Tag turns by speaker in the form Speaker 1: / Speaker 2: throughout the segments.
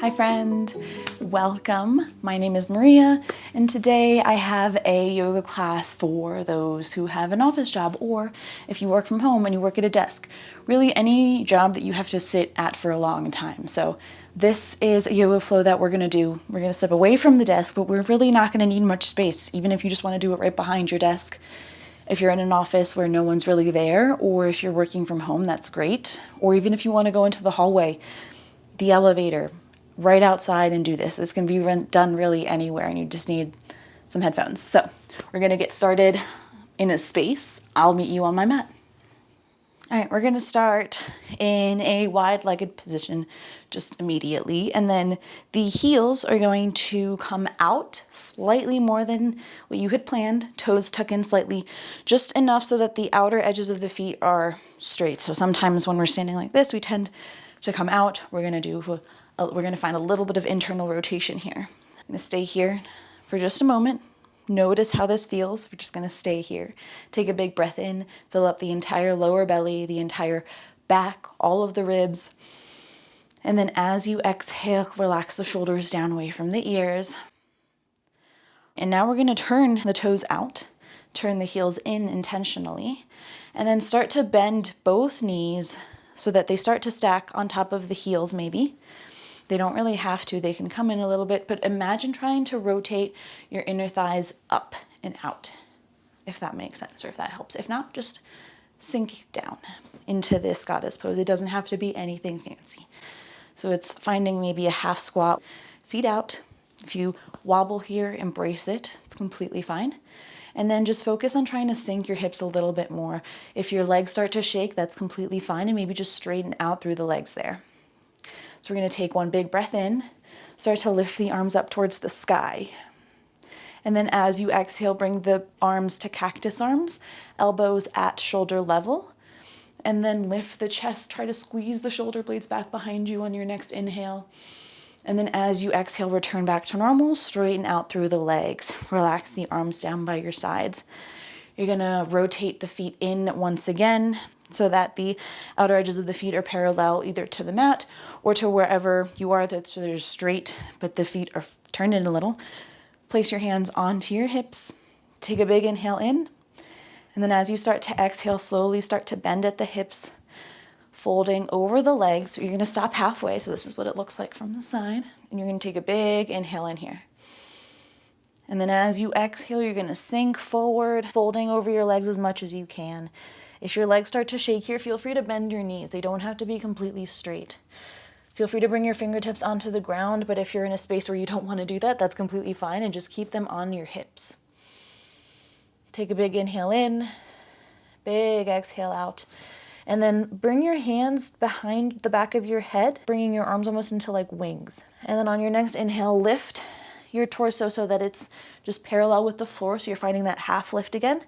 Speaker 1: Hi friend, welcome. My name is Maria and today I have a yoga class for those who have an office job or if you work from home and you work at a desk. Really any job that you have to sit at for a long time. So this is a yoga flow that we're going to do. We're going to step away from the desk, but we're really not going to need much space, even if you just want to do it right behind your desk. If you're in an office where no one's really there, or if you're working from home, that's great. Or even if you want to go into the hallway, the elevator, right outside and do this. It's going to be done really anywhere and you just need some headphones. So we're going to get started in a space. I'll meet you on my mat. All right, we're going to start in a wide-legged position just immediately. And then the heels are going to come out slightly more than what you had planned. Toes tuck in slightly, just enough so that the outer edges of the feet are straight. So sometimes when we're standing like this, we tend to come out. We're going to find a little bit of internal rotation here. I'm going to stay here for just a moment. Notice how this feels. We're just going to stay here. Take a big breath in, fill up the entire lower belly, the entire back, all of the ribs. And then as you exhale, relax the shoulders down away from the ears. And now we're going to turn the toes out, turn the heels in intentionally, and then start to bend both knees so that they start to stack on top of the heels maybe. They don't really have to, they can come in a little bit, but imagine trying to rotate your inner thighs up and out, if that makes sense or if that helps. If not, just sink down into this goddess pose. It doesn't have to be anything fancy. So it's finding maybe a half squat, feet out. If you wobble here, embrace it, it's completely fine. And then just focus on trying to sink your hips a little bit more. If your legs start to shake, that's completely fine, and maybe just straighten out through the legs there. So we're going to take one big breath in, start to lift the arms up towards the sky. And then as you exhale, bring the arms to cactus arms, elbows at shoulder level. And then lift the chest, try to squeeze the shoulder blades back behind you on your next inhale. And then as you exhale, return back to normal, straighten out through the legs. Relax the arms down by your sides. You're going to rotate the feet in once again so that the outer edges of the feet are parallel either to the mat or to wherever you are, so they're straight, but the feet are turned in a little. Place your hands onto your hips. Take a big inhale in. And then as you start to exhale, slowly start to bend at the hips, folding over the legs. You're going to stop halfway, so this is what it looks like from the side. And you're going to take a big inhale in here. And then as you exhale, you're going to sink forward, folding over your legs as much as you can. If your legs start to shake here, feel free to bend your knees. They don't have to be completely straight. Feel free to bring your fingertips onto the ground, but if you're in a space where you don't want to do that, that's completely fine, and just keep them on your hips. Take a big inhale in, big exhale out. And then bring your hands behind the back of your head, bringing your arms almost into like wings. And then on your next inhale, lift your torso so that it's just parallel with the floor, so you're finding that half lift again.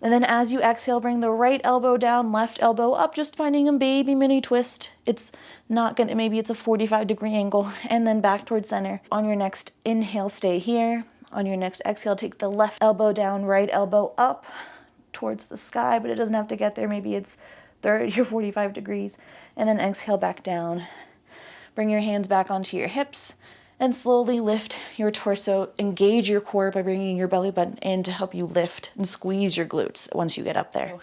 Speaker 1: And then as you exhale, bring the right elbow down, left elbow up, just finding a baby mini twist. It's not gonna, maybe it's a 45-degree angle, and then back towards center. On your next inhale, stay here. On your next exhale, take the left elbow down, right elbow up towards the sky, but it doesn't have to get there. Maybe it's 30 or 45 degrees. And then exhale back down. Bring your hands back onto your hips and slowly lift your torso. Engage your core by bringing your belly button in to help you lift and squeeze your glutes once you get up there.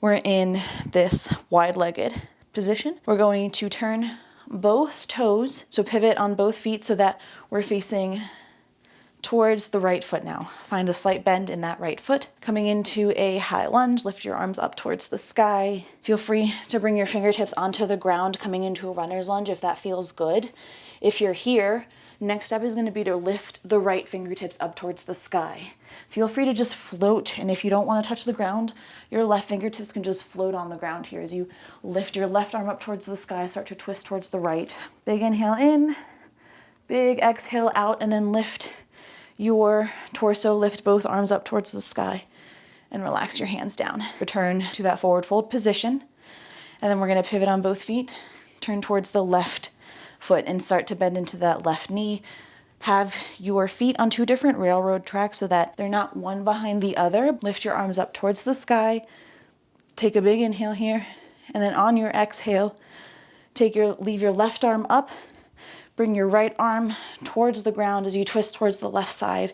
Speaker 1: We're in this wide-legged position. We're going to turn both toes, so pivot on both feet so that we're facing towards the right foot now. Find a slight bend in that right foot. Coming into a high lunge, lift your arms up towards the sky. Feel free to bring your fingertips onto the ground, coming into a runner's lunge if that feels good. If you're here, next step is going to be to lift the right fingertips up towards the sky. Feel free to just float, and if you don't want to touch the ground, your left fingertips can just float on the ground here as you lift your left arm up towards the sky, start to twist towards the right. Big inhale in, big exhale out, and then lift your torso, lift both arms up towards the sky, and relax your hands down. Return to that forward fold position, and then we're going to pivot on both feet, turn towards the left foot and start to bend into that left knee. Have your feet on two different railroad tracks so that they're not one behind the other. Lift your arms up towards the sky. Take a big inhale here. And then on your exhale, leave your left arm up Bring your right arm towards the ground as you twist towards the left side.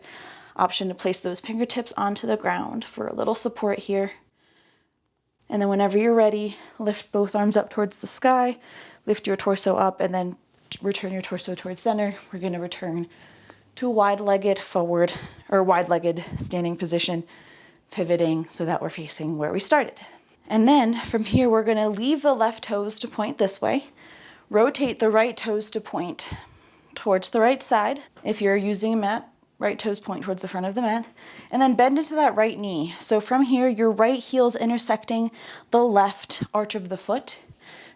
Speaker 1: Option to place those fingertips onto the ground for a little support here. And then whenever you're ready, lift both arms up towards the sky, lift your torso up, and then return your torso towards center. We're going to return to a wide-legged forward, or wide-legged standing position, pivoting so that we're facing where we started. And then from here, we're going to leave the left toes to point this way, rotate the right toes to point towards the right side. If you're using a mat, right toes point towards the front of the mat, and then bend into that right knee. So from here, your right heel's intersecting the left arch of the foot.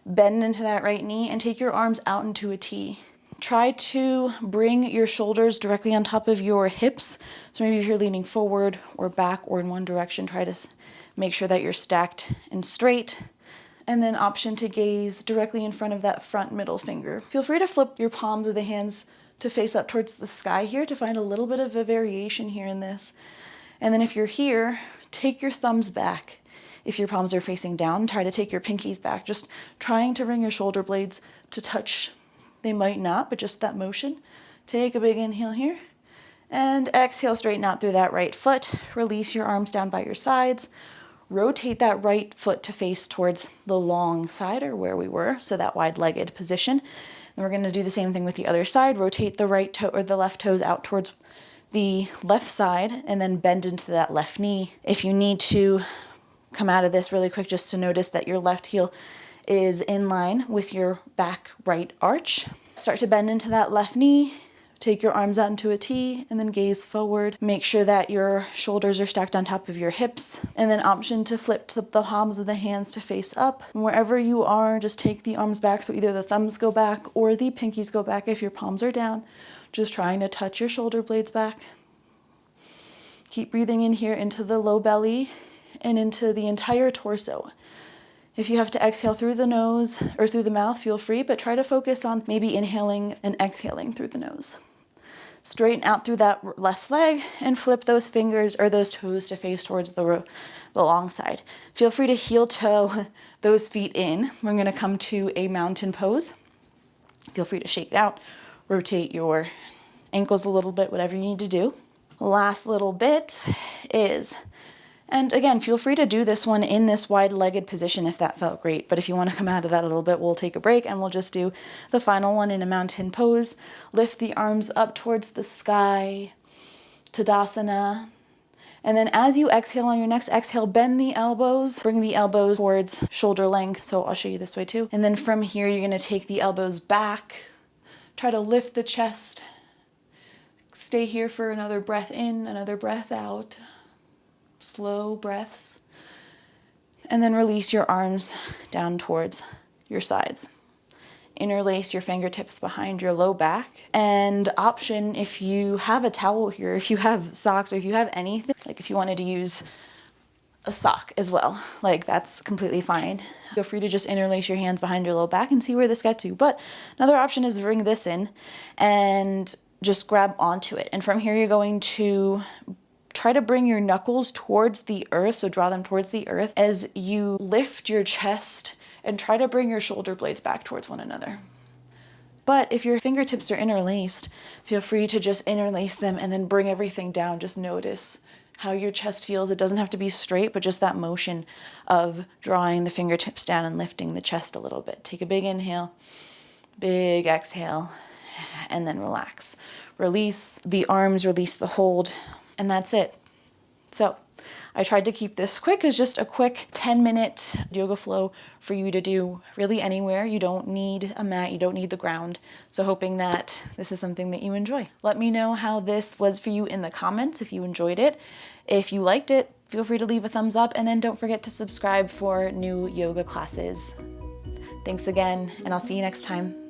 Speaker 1: Bend into that right knee and take your arms out into a T. Try to bring your shoulders directly on top of your hips. So maybe if you're leaning forward or back or in one direction, try to make sure that you're stacked and straight. And then option to gaze directly in front of that front middle finger. Feel free to flip your palms of the hands to face up towards the sky here to find a little bit of a variation here in this. And then if you're here, take your thumbs back. If your palms are facing down, try to take your pinkies back, just trying to bring your shoulder blades to touch. They might not, but just that motion. Take a big inhale here. And exhale, straighten out through that right foot. Release your arms down by your sides. Rotate that right foot to face towards the long side, or where we were, so that wide-legged position. And we're going to do the same thing with the other side. Rotate the right toe or the left toes out towards the left side, and then bend into that left knee. If you need to come out of this really quick, just to notice that your left heel is in line with your back right arch. Start to bend into that left knee. Take your arms out into a T and then gaze forward. Make sure that your shoulders are stacked on top of your hips. And then option to flip to the palms of the hands to face up. And wherever you are, just take the arms back. So either the thumbs go back or the pinkies go back if your palms are down. Just trying to touch your shoulder blades back. Keep breathing in here into the low belly and into the entire torso. If you have to exhale through the nose or through the mouth, feel free, but try to focus on maybe inhaling and exhaling through the nose. Straighten out through that left leg and flip those fingers or those toes to face towards the long side. Feel free to heel toe those feet in. We're going to come to a mountain pose. Feel free to shake it out. Rotate your ankles a little bit, whatever you need to do. Last little bit is, and again, feel free to do this one in this wide-legged position if that felt great. But if you want to come out of that a little bit, we'll take a break and we'll just do the final one in a mountain pose. Lift the arms up towards the sky, Tadasana. And then as you exhale on your next exhale, bend the elbows, bring the elbows towards shoulder length. So I'll show you this way too. And then from here, you're going to take the elbows back, try to lift the chest. Stay here for another breath in, another breath out. Slow breaths, and then release your arms down towards your sides. Interlace your fingertips behind your low back, and option, if you have a towel here, if you have socks, or if you have anything, like if you wanted to use a sock as well, like that's completely fine. Feel free to just interlace your hands behind your low back and see where this gets you. But another option is to bring this in and just grab onto it. And from here, you're going to try to bring your knuckles towards the earth, so draw them towards the earth as you lift your chest and try to bring your shoulder blades back towards one another. But if your fingertips are interlaced, feel free to just interlace them and then bring everything down. Just notice how your chest feels. It doesn't have to be straight, but just that motion of drawing the fingertips down and lifting the chest a little bit. Take a big inhale, big exhale, and then relax. Release the arms, release the hold. And that's it. So I tried to keep this quick. It's just a quick 10-minute yoga flow for you to do really anywhere. You don't need a mat. You don't need the ground. So hoping that this is something that you enjoy. Let me know how this was for you in the comments if you enjoyed it. If you liked it, feel free to leave a thumbs up, and then don't forget to subscribe for new yoga classes. Thanks again, and I'll see you next time.